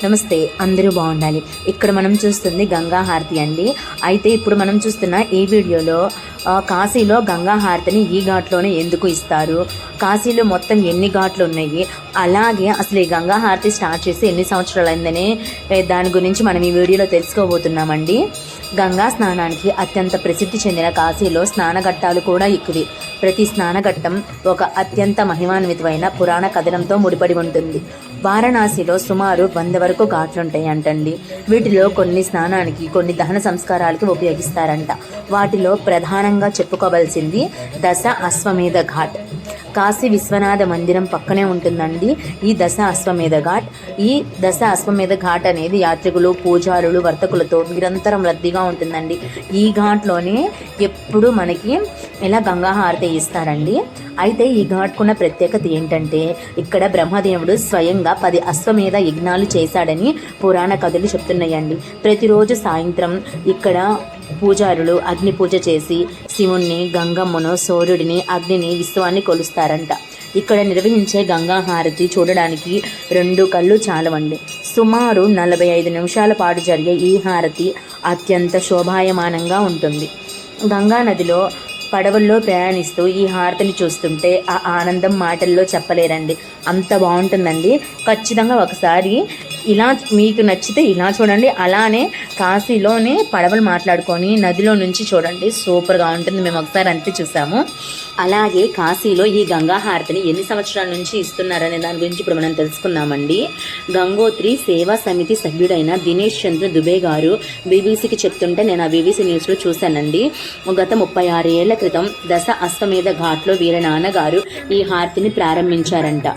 నమస్తే, అందరూ బాగుండాలి. ఇక్కడ మనం చూస్తుంది గంగా హారతి అండి. అయితే ఇప్పుడు మనం చూస్తున్న ఈ వీడియోలో కాశీలో గంగా హారతిని ఈ ఘాట్లోనే ఎందుకు ఇస్తారు, కాశీలో మొత్తం ఎన్ని ఘాట్లు ఉన్నాయి, అలాగే అసలు ఈ గంగా హారతి స్టార్ట్ చేసి ఎన్ని సంవత్సరాలు అయిందని దాని గురించి మనం ఈ వీడియోలో తెలుసుకోబోతున్నామండి. గంగా స్నానానికి అత్యంత ప్రసిద్ధి చెందిన కాశీలో స్నానఘట్టాలు కూడా ఎక్కువే. ప్రతి స్నానఘట్టం ఒక అత్యంత మహిమాన్వితమైన పురాణ కథనంతో ముడిపడి ఉంటుంది. వారణాసిలో సుమారు 100 వరకు ఘాట్లుంటాయి అంటండి. వీటిలో కొన్ని స్నానానికి, కొన్ని దహన సంస్కారాలకి ఉపయోగిస్తారంట. వాటిలో ప్రధానంగా చెప్పుకోవాల్సింది దశ అశ్వమేధ ఘాట్. కాశీ విశ్వనాథ మందిరం పక్కనే ఉంటుందండి ఈ దశ అశ్వమేధ ఘాట్. ఈ దశ అశ్వమేధ ఘాట్ అనేది యాత్రికులు, పూజారులు, వర్తకులతో నిరంతరం రద్దీగా ఉంటుందండి. ఈ ఘాట్లోనే ఎప్పుడు మనకి ఇలా గంగా హారతి ఇస్తారండి. అయితే ఈ ఘాట్కున్న ప్రత్యేకత ఏంటంటే, ఇక్కడ బ్రహ్మదేవుడు స్వయంగా 10 అశ్వమేధ యజ్ఞాలు చేశాడని పురాణ కథలు చెప్తున్నాయండి. ప్రతిరోజు సాయంత్రం ఇక్కడ పూజారులు అగ్ని పూజ చేసి శివుణ్ణి, గంగమ్మను, సూర్యుడిని, అగ్నిని, విశ్వాన్ని కొలుస్తారంట. ఇక్కడ నిర్వహించే గంగా హారతి చూడడానికి 2 కళ్ళు చాలవండి. సుమారు 45 నిమిషాల పాటు జరిగే ఈ హారతి అత్యంత శోభాయమానంగా ఉంటుంది. గంగా నదిలో పడవల్లో ప్రయాణిస్తూ ఈ హారతిని చూస్తుంటే ఆ ఆనందం మాటల్లో చెప్పలేరండి. అంత బాగుంటుందండి. ఖచ్చితంగా ఒకసారి ఇలా మీకు నచ్చితే ఇలా చూడండి. అలానే కాశీలోనే పడవలు మాట్లాడుకొని నదిలో నుంచి చూడండి, సూపర్గా ఉంటుంది. మేము ఒకసారి అంతే చూసాము. అలాగే కాశీలో ఈ గంగా హారతిని ఎన్ని సంవత్సరాల నుంచి ఇస్తున్నారనే దాని గురించి ఇప్పుడు మనం తెలుసుకుందామండి. గంగోత్రి సేవా సమితి సభ్యుడైన దినేష్ చంద్ర దుబే గారు బీబీసీకి చెప్తుంటే నేను ఆ బీబీసీ న్యూస్లో చూశానండి. గత 36 ఏళ్ల క్రితం దశ అశ్వమేధ ఘాట్లో వీరి నాన్నగారు ఈ హారతిని ప్రారంభించారంట.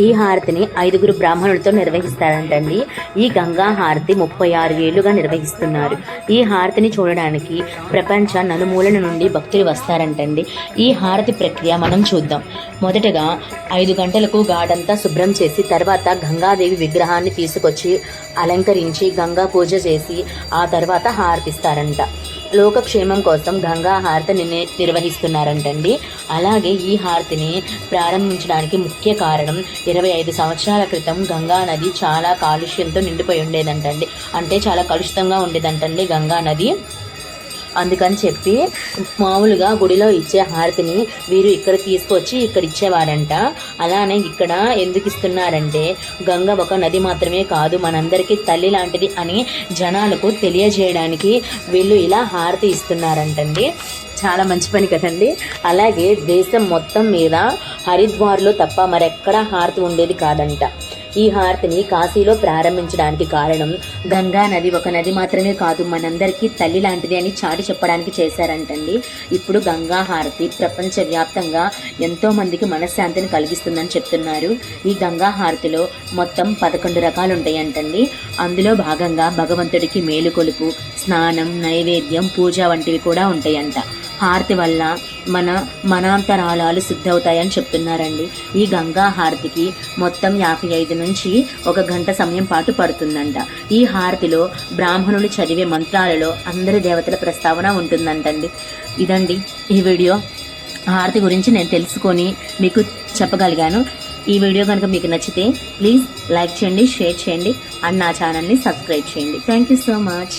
ఈ హారతిని 5 బ్రాహ్మణులతో నిర్వహిస్తారంటండి. ఈ గంగా హారతి 36 ఏళ్లుగా నిర్వహిస్తున్నారు. ఈ హారతిని చూడడానికి ప్రపంచ నలుమూలల నుండి భక్తులు వస్తారంటండి. ఈ హారతి ప్రక్రియ మనం చూద్దాం. మొదటగా 5 గంటలకు ఘాటంతా శుభ్రం చేసి తర్వాత గంగాదేవి విగ్రహాన్ని తీసుకొచ్చి అలంకరించి గంగా పూజ చేసి ఆ తర్వాత హారతిస్తారంట. లోకక్షేమం కోసం గంగా హారతిని నిర్వహిస్తున్నారంటండి. అలాగే ఈ హారతిని ప్రారంభించడానికి ముఖ్య కారణం 25 సంవత్సరాల క్రితం గంగా నది చాలా కాలుష్యంతో నిండిపోయి ఉండేదంటండి. అంటే చాలా కలుషితంగా ఉండేదంటండి గంగా నది. అందుకని చెప్పి మామూలుగా గుడిలో ఇచ్చే హారతిని వీరు ఇక్కడ తీసుకొచ్చి ఇక్కడ ఇచ్చేవారంట. అలానే ఇక్కడ ఎందుకు ఇస్తున్నారంటే, గంగ ఒక నది మాత్రమే కాదు, మనందరికీ తల్లి లాంటిది అని జనాలకు తెలియజేయడానికి వీళ్ళు ఇలా హారతి ఇస్తున్నారంటండి. చాలా మంచి పని కదండి. అలాగే దేశం మొత్తం మీద హరిద్వార్లో తప్ప మరెక్కడా హారతి ఉండేది కాదంట. ఈ హారతిని కాశీలో ప్రారంభించడానికి కారణం గంగా నది ఒక నది మాత్రమే కాదు, మనందరికీ తల్లి లాంటిది అని చాటి చెప్పడానికి చేశారంటండి. ఇప్పుడు గంగా హారతి ప్రపంచవ్యాప్తంగా ఎంతో మందికి మనశ్శాంతిని కలిగిస్తుందని చెప్తున్నారు. ఈ గంగా హారతిలో మొత్తం 11 రకాలు ఉంటాయంటండి. అందులో భాగంగా భగవంతుడికి మేలుకొలుపు, స్నానం, నైవేద్యం, పూజ వంటివి కూడా ఉంటాయంట. హారతి వల్ల మనాంతరాళాలు సిద్ధవుతాయని చెప్తున్నారండి. ఈ గంగా హారతికి మొత్తం 55 నుంచి 1 గంట సమయం పాటు పడుతుందంట. ఈ హారతిలో బ్రాహ్మణులు చదివే మంత్రాలలో అందరి దేవతల ప్రస్తావన ఉంటుందంటండి. ఇదండి ఈ వీడియో. హారతి గురించి నేను తెలుసుకొని మీకు చెప్పగలిగాను. ఈ వీడియో కనుక మీకు నచ్చితే ప్లీజ్ లైక్ చేయండి, షేర్ చేయండి అండ్ నా ఛానల్ని సబ్స్క్రైబ్ చేయండి. Thank you so much.